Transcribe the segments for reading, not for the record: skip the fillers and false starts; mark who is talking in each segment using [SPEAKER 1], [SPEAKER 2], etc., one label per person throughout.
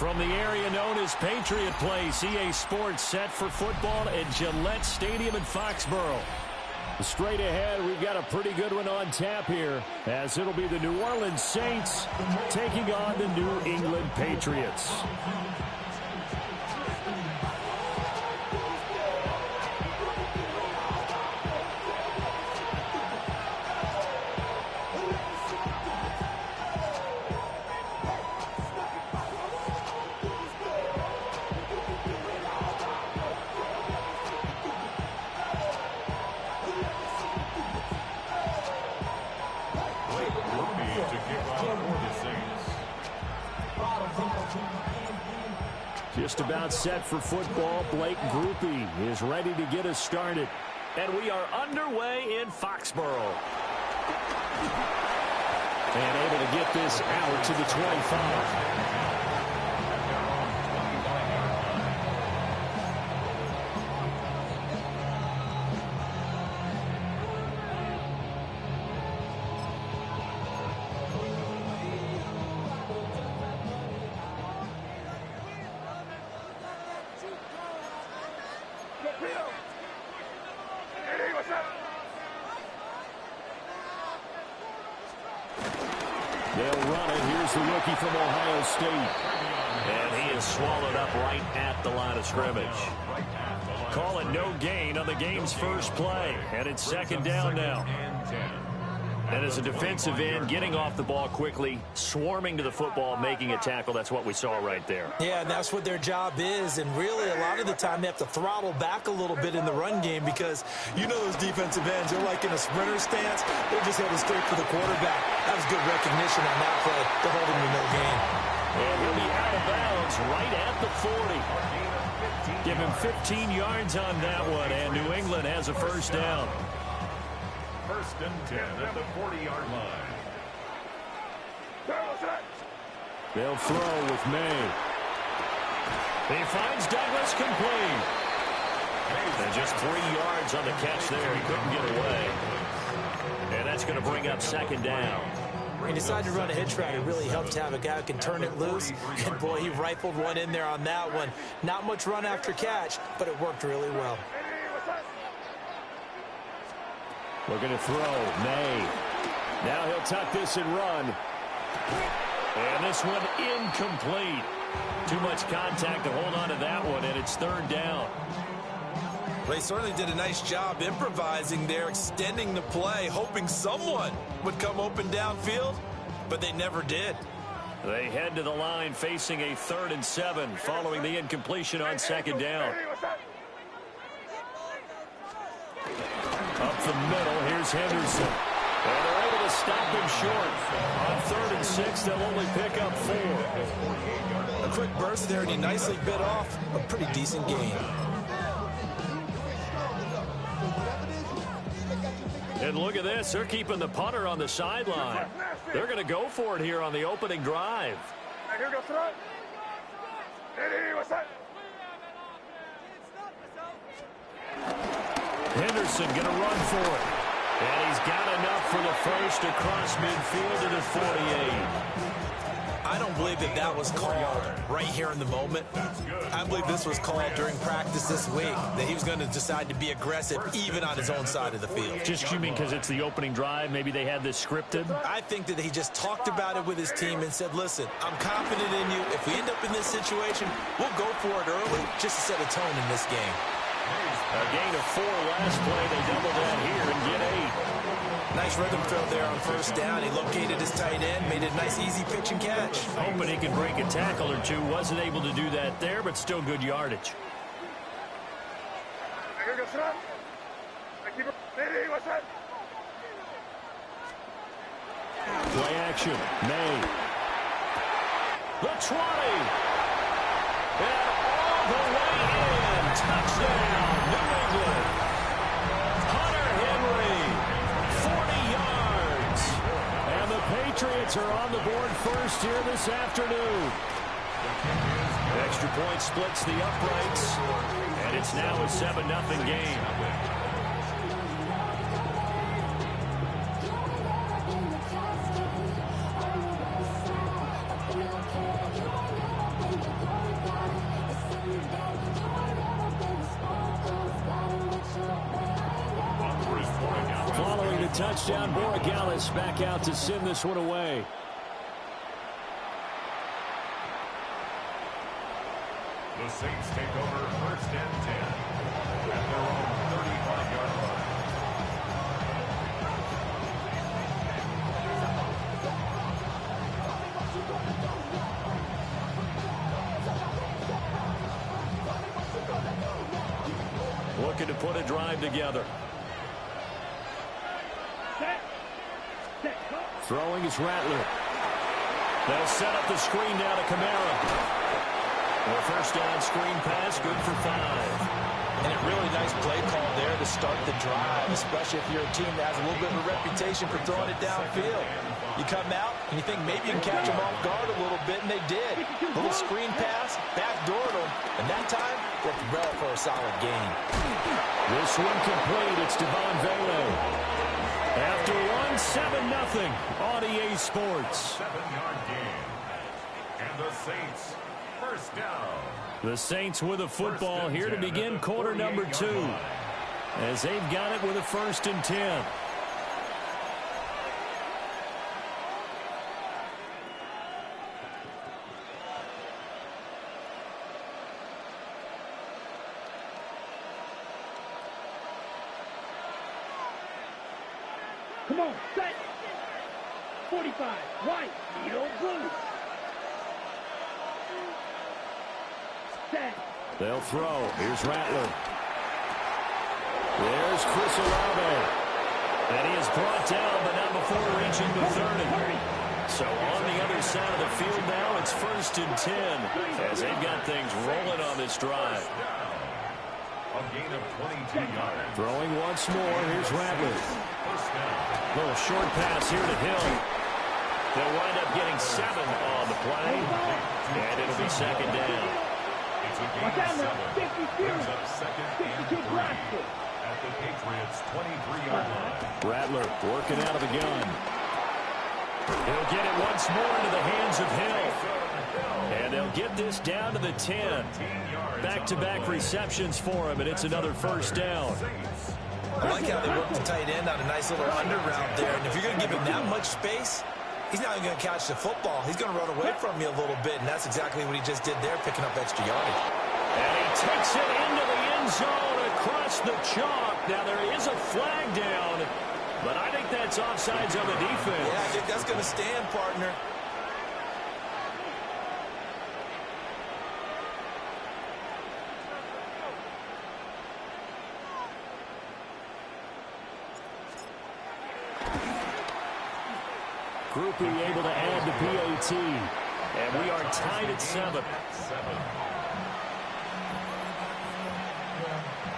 [SPEAKER 1] From the area known as Patriot Place, EA Sports set for football at Gillette Stadium in Foxborough. Straight ahead, we've got a pretty good one on tap here, as it'll be the New Orleans Saints taking on the New England Patriots. Just about set for football. Blake Groupie is ready to get us started. And we are underway in Foxborough. And able to get this out to the 25. They'll run it. Here's the rookie from Ohio State. And he is swallowed up right at the line of scrimmage. Call it no gain on the game's first play. And it's second down now. And as a defensive end, getting off the ball quickly, swarming to the football, making a tackle, that's what we saw right there.
[SPEAKER 2] Yeah, and that's what their job is. And really, a lot of the time, they have to throttle back a little bit in the run game because you know those defensive ends, they're like in a sprinter stance. They're just headed straight for the quarterback. That was good recognition on that play to hold him to no gain.
[SPEAKER 1] And he'll be out of bounds right at the 40. Give him 15 yards on that one, and New England has a first down.
[SPEAKER 3] First and 10 at the 40-yard line.
[SPEAKER 1] They'll throw with May. He finds Douglas complete. And just 3 yards on the catch there. He couldn't get away. And that's going to bring up second down.
[SPEAKER 2] He decided to run a hitch route. It really helped to have a guy who can turn it loose. And, boy, he rifled one in there on that one. Not much run after catch, but it worked really well.
[SPEAKER 1] Looking to throw. May. Now he'll tuck this and run. And this one incomplete. Too much contact to hold on to that one, and it's third down.
[SPEAKER 4] They certainly did a nice job improvising there, extending the play, hoping someone would come open downfield, but they never did.
[SPEAKER 1] They head to the line facing a 3rd and 7 following the incompletion on second down. Up the middle, here's Henderson. And they're able to stop him short. On 3rd and 6, they'll only pick up 4.
[SPEAKER 4] A quick burst there, and he nicely bit off a pretty decent gain.
[SPEAKER 1] And look at this. They're keeping the punter on the sideline. They're going to go for it here on the opening drive. Henderson going to run for it. And he's got enough for the first across midfield to the 48.
[SPEAKER 4] I don't believe that was called right here in the moment. I believe this was called during practice this week, that he was going to decide to be aggressive even on his own side of the field.
[SPEAKER 1] Just, you mean because it's the opening drive? Maybe they had this scripted?
[SPEAKER 4] I think that he just talked about it with his team and said, listen, I'm confident in you. If we end up in this situation, we'll go for it early just to set a tone in this game.
[SPEAKER 1] A gain of 4 last play. They double that here and get 8.
[SPEAKER 4] Nice rhythm throw there on first down. He located his tight end, made a nice easy pitch and catch.
[SPEAKER 1] Hoping he could break a tackle or two. Wasn't able to do that there, but still good yardage. Play action. May. The 20. And all the way in. Touchdown, New England. Hunter Henry. 40 yards. And the Patriots are on the board first here this afternoon. Extra point splits the uprights. And it's now a 7-0 game. touchdown. Borregales back out to send this one away.
[SPEAKER 3] The Saints take over 1st and 10 at their own 35-yard line.
[SPEAKER 1] Looking to put a drive together. Throwing is Rattler. They'll set up the screen down to Kamara. The first down screen pass, good for 5.
[SPEAKER 4] And a really nice play call there to start the drive, especially if you're a team that has a little bit of a reputation for throwing it downfield. You come out and you think maybe you can catch them off guard a little bit, and they did. A little screen pass, backdoored them, and that time, worked well for a solid gain.
[SPEAKER 1] This one complete. It's Devon Vele. After one, 7-0 on EA Sports.
[SPEAKER 3] 7-yard gain. And the Saints, first down.
[SPEAKER 1] The Saints with a football here to begin quarter number 2. As they've got it with a 1st and 10.
[SPEAKER 5] Come on, set. 45, white, needle, blue. Set.
[SPEAKER 1] They'll throw. Here's Rattler. There's Chris Olave. And he is brought down, but not before reaching the 30. So on the other side of the field now, it's 1st and 10 as they've got things rolling on this drive.
[SPEAKER 3] A gain of 22 yards.
[SPEAKER 1] Throwing once more. Here's Rattler. Little short pass here to Hill. They'll wind up getting 7 on the play. And it'll be 2nd down.
[SPEAKER 3] It's a gain of 7. Brings up 2nd and 3 at the Patriots' 23-yard line.
[SPEAKER 1] Rattler working out of the gun. He'll get it once more into the hands of Hill. And they'll get this down to the 10. Back-to-back receptions for him, and it's another 1st down.
[SPEAKER 4] I like how they work the tight end on a nice little under route there. And if you're going to give him that much space, he's not even going to catch the football. He's going to run away from you a little bit, and that's exactly what he just did there, picking up extra yardage.
[SPEAKER 1] And he takes it into the end zone across the chalk. Now, there is a flag down, but I think that's offsides on the defense.
[SPEAKER 4] Yeah, I think that's going to stand, partner.
[SPEAKER 1] Groupie able to add the PAT. And we are tied at 7.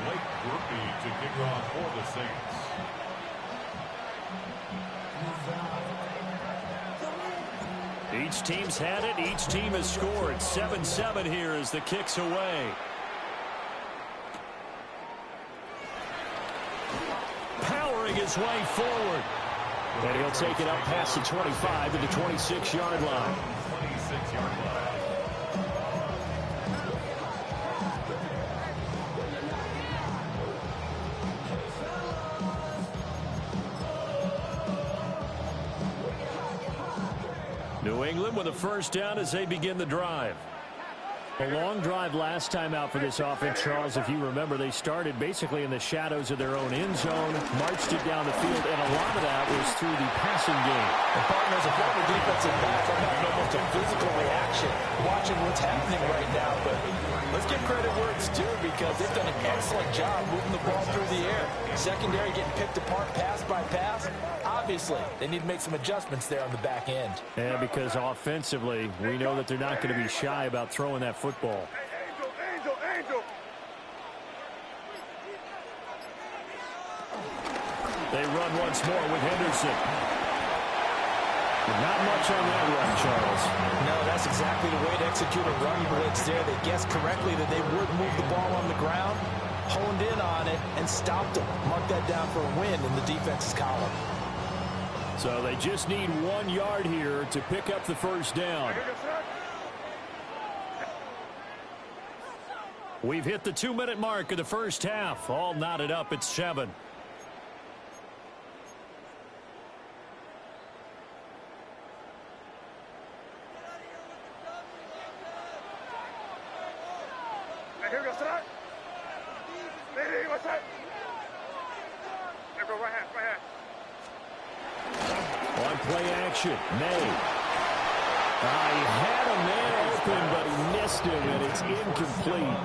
[SPEAKER 3] Blake Groupie to kick off for the Saints.
[SPEAKER 1] Each team's had it. Each team has scored. 7-7 here as the kick's away. Powering his way forward. And he'll take it up past the 25 to the 26-yard line.
[SPEAKER 3] 26-yard line.
[SPEAKER 1] New England with a 1st down as they begin the drive. A long drive last time out for this offense, Charles. If you remember, they started basically in the shadows of their own end zone, marched it down the field, and a lot of that was through the passing game.
[SPEAKER 4] And partners, a former defensive back, I'm having almost a physical reaction watching what's happening right now. But let's give credit where it's due because they've done an excellent job moving the ball through the air. Secondary getting picked apart pass by pass. Obviously, they need to make some adjustments there on the back end.
[SPEAKER 1] And because offensively, we know that they're not going to be shy about throwing that football. They run once more with Henderson. Not much on that run, Charles.
[SPEAKER 4] No, that's exactly the way to execute a run blitz there. They guessed correctly that they would move the ball on the ground, honed in on it, and stopped them. Mark that down for a win in the defense's column.
[SPEAKER 1] So they just need 1 yard here to pick up the 1st down. We've hit the 2-minute mark of the 1st half. All knotted up at 7.
[SPEAKER 3] here we go. Sit out. Hey, what's that? Hey, bro, right hand, right hand.
[SPEAKER 1] On play action, May. He had a man open, but he missed him, and it's incomplete.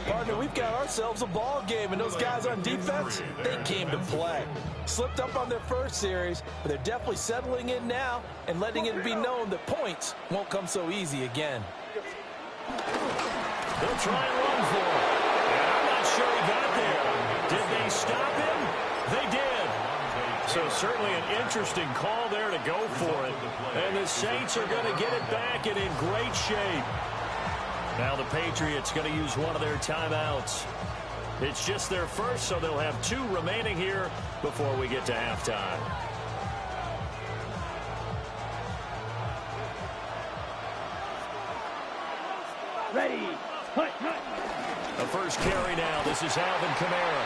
[SPEAKER 2] Partner, we've got ourselves a ball game, and those guys on defense, they came to play. Slipped up on their first series, but they're definitely settling in now and letting it be known that points won't come so easy again.
[SPEAKER 1] They'll try and run for it. And I'm not sure he got there. Did they stop him? They did. So certainly an interesting call there to go for it. And the Saints are going to get it back and in great shape. Now the Patriots going to use one of their timeouts. It's just their first, so they'll have 2 remaining here before we get to halftime.
[SPEAKER 5] Ready. Hut, hut.
[SPEAKER 1] The first carry now. This is Alvin Kamara.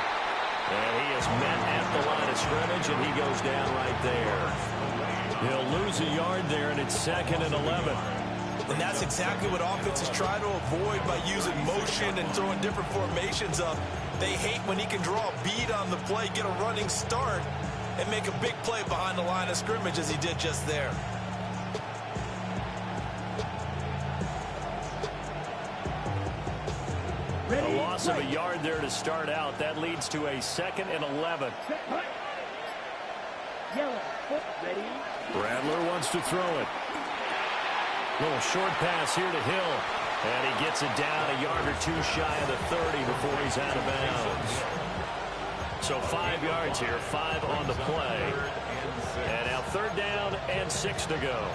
[SPEAKER 1] And he is met at the line of scrimmage, and he goes down right there. He'll lose a yard there, and it's 2nd and 11.
[SPEAKER 2] And that's exactly what offenses try to avoid by using motion and throwing different formations up. They hate when he can draw a bead on the play, get a running start, and make a big play behind the line of scrimmage as he did just there.
[SPEAKER 1] A loss of a yard there to start out. That leads to a 2nd and 11.
[SPEAKER 5] Yellow. Ready.
[SPEAKER 1] Rattler wants to throw it. Little short pass here to Hill. And he gets it down a yard or 2 shy of the 30 before he's out of bounds. So 5 yards here, 5 on the play. And now 3rd down and 6 to go.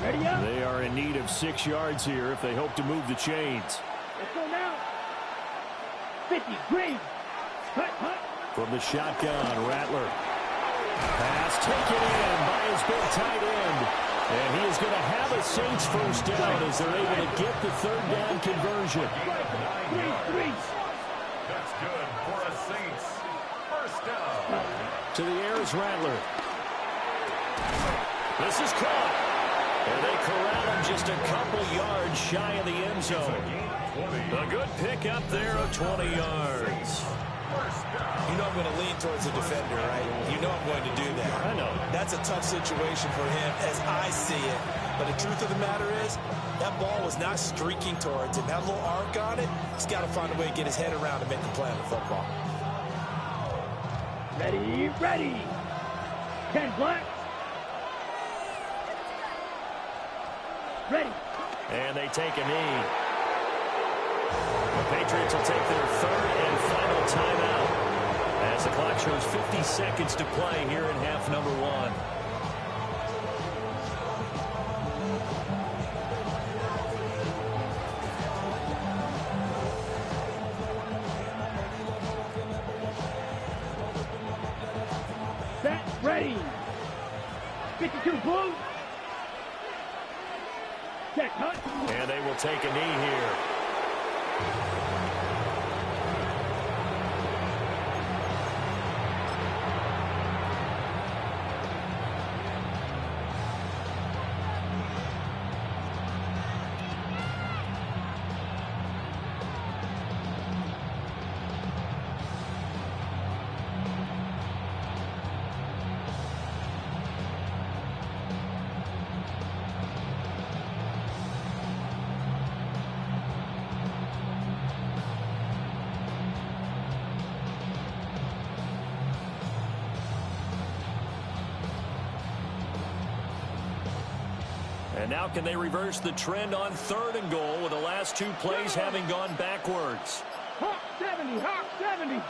[SPEAKER 5] Ready up.
[SPEAKER 1] They are in need of 6 yards here if they hope to move the chains.
[SPEAKER 5] Let's go now. 50. Green. Hut, hut.
[SPEAKER 1] From the shotgun, Rattler. Pass taken in by his big tight end. And he is going to have a Saints first down as they're able to get the 3rd down conversion.
[SPEAKER 5] 3.
[SPEAKER 3] That's good for a Saints first down.
[SPEAKER 1] To the air is Rattler. This is caught. And they corral him just a couple yards shy of the end zone. A good pickup there of 20 yards.
[SPEAKER 2] You know I'm going to lean towards the defender, right? You know I'm going to do that.
[SPEAKER 1] I know.
[SPEAKER 2] That's a tough situation for him as I see it. But the truth of the matter is, that ball was not streaking towards him. That little arc on it, he's got to find a way to get his head around and make the play on the football.
[SPEAKER 5] Ready. Ready. 10 black. Ready.
[SPEAKER 1] And they take a knee. The Patriots will take their 3rd and final timeout as the clock shows 50 seconds to play here in half number 1.
[SPEAKER 5] Set. Ready. 52 blue. Check, hut.
[SPEAKER 1] And they will take a knee here. And now can they reverse the trend on 3rd and goal with the last 2 plays having gone backwards?
[SPEAKER 5] Hawk 70. Hawk 70.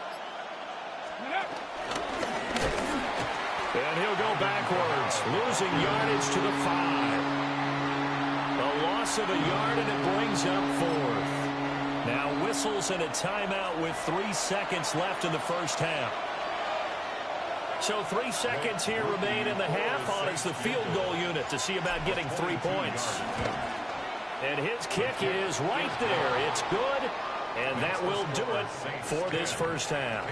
[SPEAKER 1] And he'll go backwards, losing yardage to the 5. A loss of a yard, and it brings up 4th. Now whistles and a timeout with 3 seconds left in the first half. So 3 seconds here remain in the half. On is the field goal unit to see about getting 3 points. And his kick is right there. It's good. And that will do it for this first half.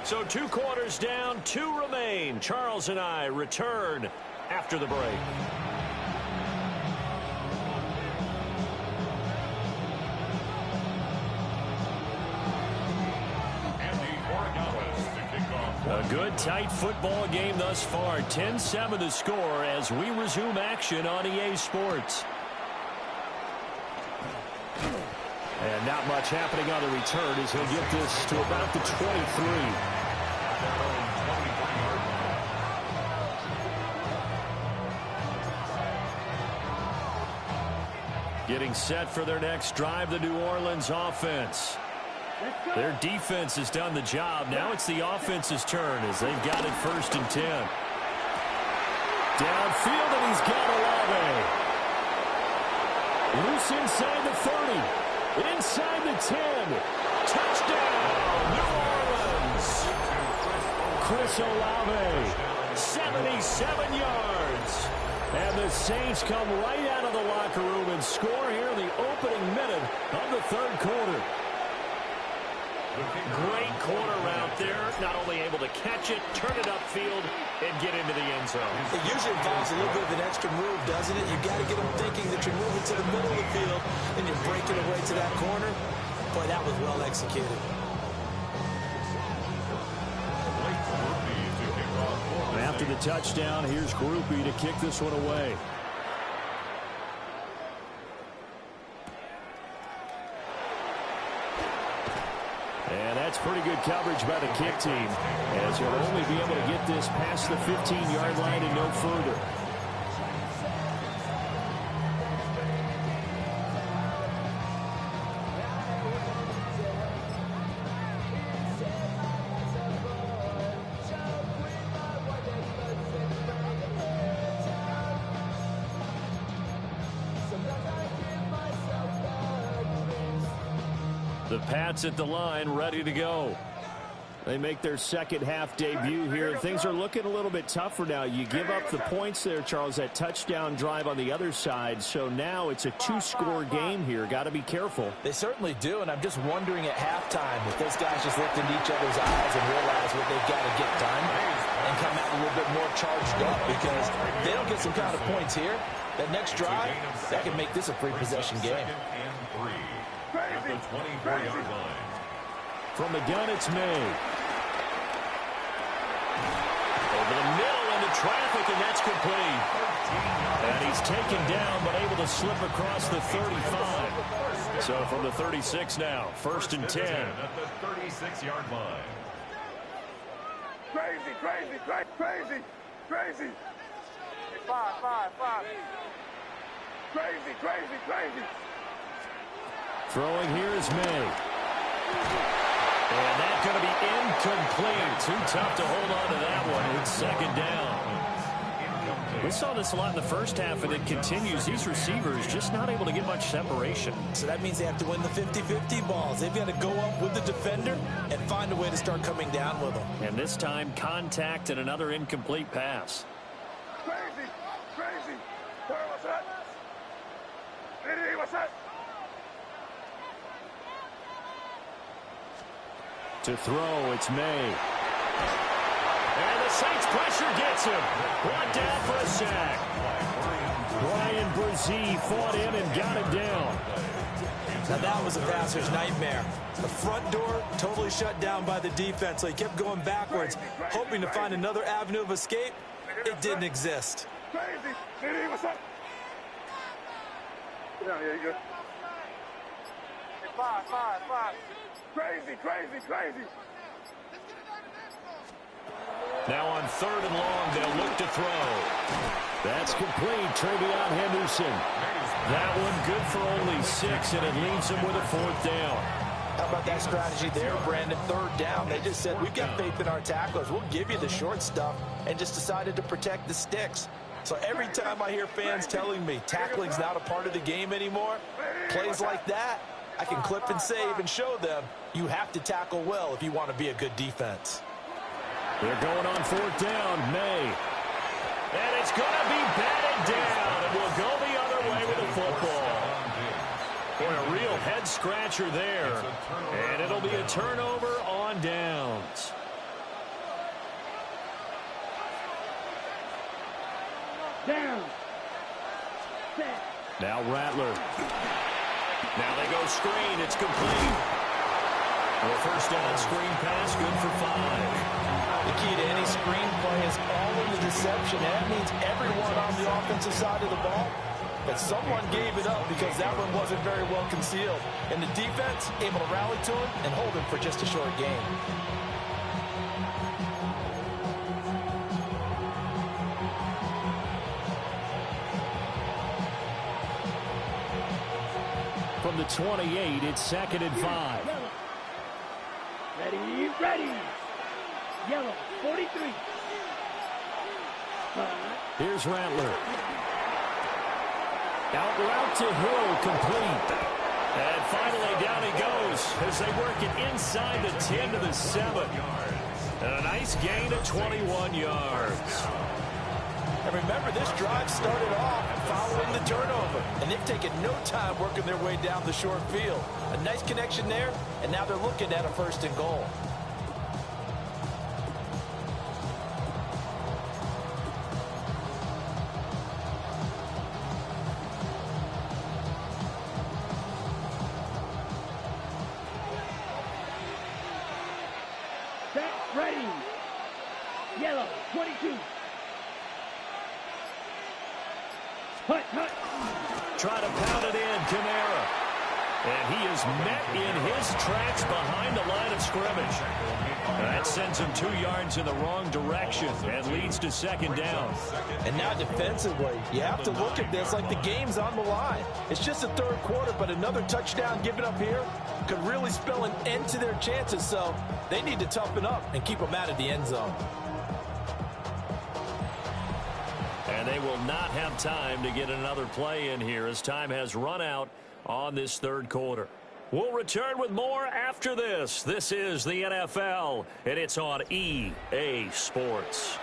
[SPEAKER 1] So 2 quarters down, 2 remain. Charles and I return after the break. A good, tight football game thus far. 10-7 the score as we resume action on EA Sports. And not much happening on the return as he'll get this to about the 23. Getting set for their next drive, the New Orleans offense. Their defense has done the job. Now it's the offense's turn as they've got it 1st and 10. Downfield, and he's got Olave. Loose inside the 30. Inside the 10. Touchdown, New Orleans. Chris Olave, 77 yards. And the Saints come right out of the locker room and score here in the opening minute of the 3rd quarter. Great corner route there. Not only able to catch it, turn it upfield, and get into the end zone.
[SPEAKER 2] It usually involves a little bit of an extra move, doesn't it? You've got to get them thinking that you're moving to the middle of the field and you're breaking away to that corner. Boy, that was well executed.
[SPEAKER 1] After the touchdown, here's Groupie to kick this one away. And that's pretty good coverage by the kick team, as he'll only be able to get this past the 15-yard line and no further. The Pats at the line, ready to go. They make their second half debut here. Things are looking a little bit tougher now. You give up the points there, Charles, that touchdown drive on the other side. So now it's a 2-score game here. Got to be careful.
[SPEAKER 4] They certainly do, and I'm just wondering at halftime if those guys just looked into each other's eyes and realize what they've got to get done and come out a little bit more charged up, because if they don't get some kind of points here, that next drive, that can make this a 3-possession game.
[SPEAKER 3] At the 24-yard line.
[SPEAKER 1] From the gun, it's May. Over the middle into traffic, and that's complete. And he's taken down, but able to slip across the 35. So from the 36 now, 1st and 10.
[SPEAKER 3] At the 36-yard line.
[SPEAKER 6] Crazy, crazy, crazy, crazy, crazy. 5, 5, 5. Crazy, crazy, crazy.
[SPEAKER 1] Throwing here is May. And that's going to be incomplete. Too tough to hold on to that one. It's 2nd down. We saw this a lot in the first half, and it continues. These receivers just not able to get much separation.
[SPEAKER 2] So that means they have to win the 50-50 balls. They've got to go up with the defender and find a way to start coming down with them.
[SPEAKER 1] And this time, contact and another incomplete pass.
[SPEAKER 6] Crazy, crazy. Where was that? Didi, what's that?
[SPEAKER 1] To throw, it's May. And the Saints pressure gets him. Brought down for a sack. Brian Brzee fought in and got him down.
[SPEAKER 2] Now that was a passer's nightmare. The front door totally shut down by the defense, so he kept going backwards, hoping to find another avenue of escape. It didn't exist.
[SPEAKER 6] Crazy. Didi, what's that? Get down here, you good? 5, 5, 5. Crazy, crazy, crazy.
[SPEAKER 1] Now on 3rd and long, they'll look to throw. That's complete. Travion Henderson. That one good for only 6, and it leaves him with a 4th down.
[SPEAKER 4] How about that strategy there, Brandon? 3rd down. They just said, we've got faith in our tacklers. We'll give you the short stuff, and just decided to protect the sticks. So every time I hear fans telling me tackling's not a part of the game anymore, plays like that, I can clip and save and show them you have to tackle well if you want to be a good defense.
[SPEAKER 1] They're going on 4th down. May. And it's going to be batted down, and we'll go the other way with the football. Boy, a real head-scratcher there. And it'll be a turnover on downs.
[SPEAKER 5] Down. Set.
[SPEAKER 1] Now Rattler. Now they go screen. It's complete. Well, first down screen pass, good for 5.
[SPEAKER 4] The key to any screen play is all in the deception. That means everyone on the offensive side of the ball. But someone gave it up because that one wasn't very well concealed. And the defense able to rally to him and hold him for just a short game.
[SPEAKER 1] From the 28, it's 2nd and 5.
[SPEAKER 5] Ready, ready. Yellow, 43.
[SPEAKER 1] Here's Rattler. Out route to Hill, complete. And finally down he goes as they work it inside the 10 to the 7. And a nice gain of 21 yards.
[SPEAKER 4] And remember, this drive started off following the turnover. And they've taken no time working their way down the short field. A nice connection there, and now they're looking at a 1st and goal.
[SPEAKER 5] Ready. Yellow, 22. Hut, hut.
[SPEAKER 1] Try to pound it in, Kamara. And he is met in his tracks behind the line of scrimmage. That sends him 2 yards in the wrong direction and leads to 2nd down.
[SPEAKER 4] And now defensively, you have to look at this like the game's on the line. It's just the 3rd quarter, but another touchdown given up here could really spell an end to their chances. So they need to toughen up and keep them out of the end zone.
[SPEAKER 1] And they will not have time to get another play in here as time has run out on this 3rd quarter. We'll return with more after this. This is the NFL, and it's on EA Sports.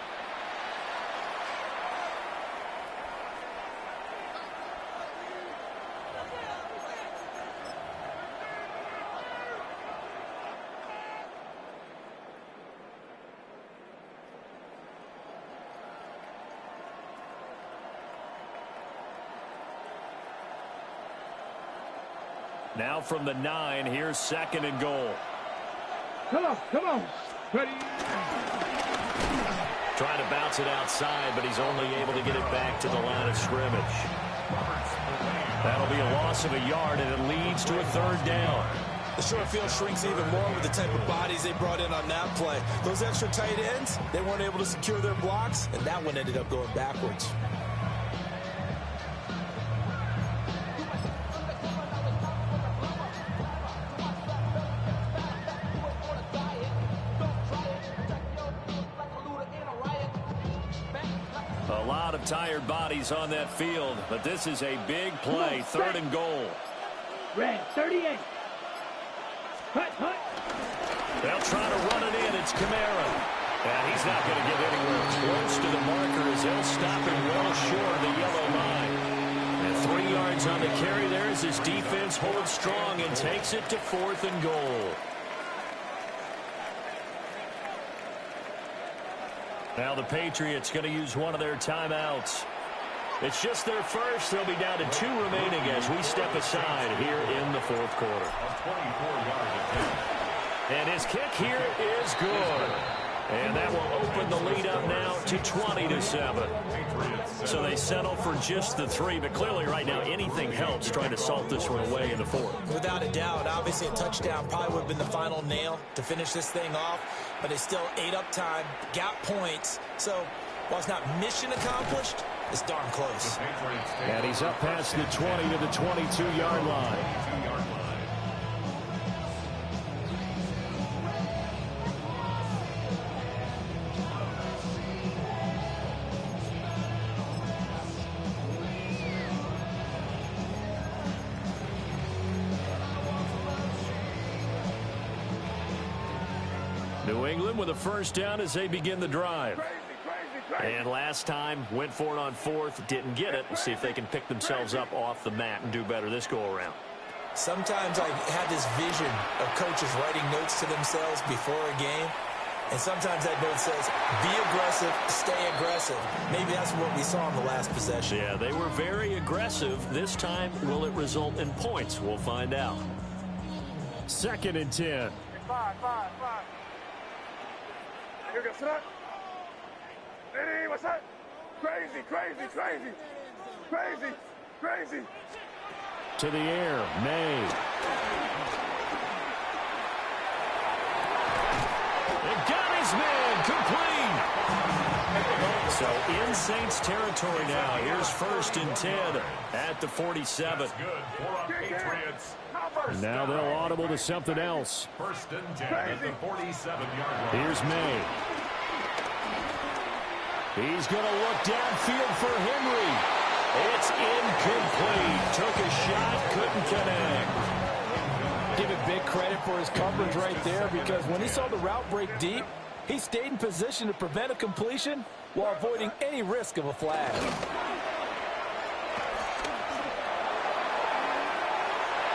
[SPEAKER 1] Now from the 9, here's 2nd and goal.
[SPEAKER 3] Come on. Ready.
[SPEAKER 1] Trying to bounce it outside, but he's only able to get it back to the line of scrimmage. That'll be a loss of a yard, and it leads to a 3rd down.
[SPEAKER 2] The short field shrinks even more with the type of bodies they brought in on that play. Those extra tight ends, they weren't able to secure their blocks, and that one ended up going backwards.
[SPEAKER 1] A lot of tired bodies on that field, but this is a big play, 3rd and goal.
[SPEAKER 5] Red, 38. Hut, hut.
[SPEAKER 1] They'll try to run it in. It's Kamara. And he's not going to get anywhere close to the marker as they'll stop him well short of the yellow line. And 3 yards on the carry there as his defense holds strong and takes it to 4th and goal. Now the Patriots going to use one of their timeouts. It's just their first. They'll be down to 2 remaining as we step aside here in the 4th quarter. And his kick here is good. And that will open the lead up now to 20-7. So they settle for just the 3, but clearly right now anything helps trying to salt this one away in the 4th.
[SPEAKER 2] Without a doubt, obviously a touchdown probably would have been the final nail to finish this thing off, but they still ate up time, got points. So while it's not mission accomplished, it's darn close.
[SPEAKER 1] And he's up past the 20 to the 22-yard line. New England with a first down as they begin the drive. And last time, went for it on 4th, didn't get it. We'll see if they can pick themselves up off the mat and do better this go-around.
[SPEAKER 2] Sometimes I have this vision of coaches writing notes to themselves before a game. And sometimes that note says, be aggressive, stay aggressive. Maybe that's what we saw in the last possession.
[SPEAKER 1] Yeah, they were very aggressive. This time, will it result in points? We'll find out. 2nd and 10.
[SPEAKER 6] Five. Here goes that. Hey, what's that? Crazy.
[SPEAKER 1] To the air, May. It got his man, complete. So in Saints territory now. Here's 1st and 10 at the 47.
[SPEAKER 3] And
[SPEAKER 1] now they'll audible to something else.
[SPEAKER 3] 1st and 10 at the 47-yard line.
[SPEAKER 1] Here's May. He's going to look downfield for Henry. It's incomplete. Took a shot, couldn't connect.
[SPEAKER 4] Give him big credit for his coverage right there, because when he saw the route break deep, he stayed in position to prevent a completion while avoiding any risk of a flag.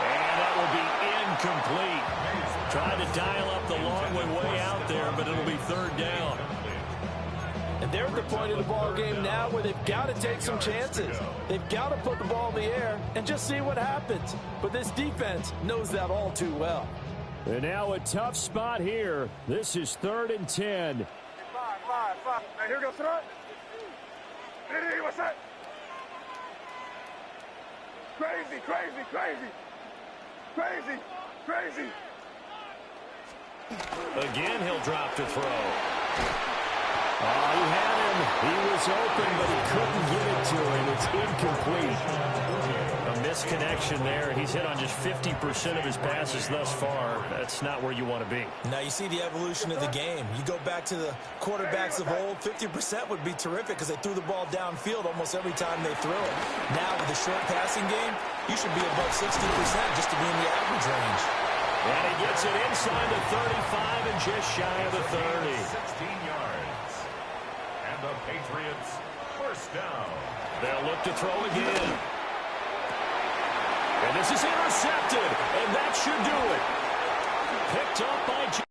[SPEAKER 1] And that will be incomplete. Trying to dial up the long way out there, but it'll be 3rd down.
[SPEAKER 4] And they're at the point of the ball game now where they've got to take some chances. They've got to put the ball in the air and just see what happens. But this defense knows that all too well.
[SPEAKER 1] And now a tough spot here. This is 3rd and 10.
[SPEAKER 6] Five. Hey, here goes that. Hey, what's that? Crazy.
[SPEAKER 1] Again, he'll drop to throw. Oh, he had him. He was open, but he couldn't get it to him. It's incomplete. A misconnection there. He's hit on just 50% of his passes thus far. That's not where you want to be.
[SPEAKER 2] Now you see the evolution of the game. You go back to the quarterbacks of old, 50% would be terrific because they threw the ball downfield almost every time they threw it. Now with the short passing game, you should be above 60% just to be in the average range.
[SPEAKER 1] And he gets it inside the 35 and just shy of the 30.
[SPEAKER 3] 16 yards. And the Patriots 1st down.
[SPEAKER 1] They'll look to throw again. And this is intercepted, and that should do it. Picked up by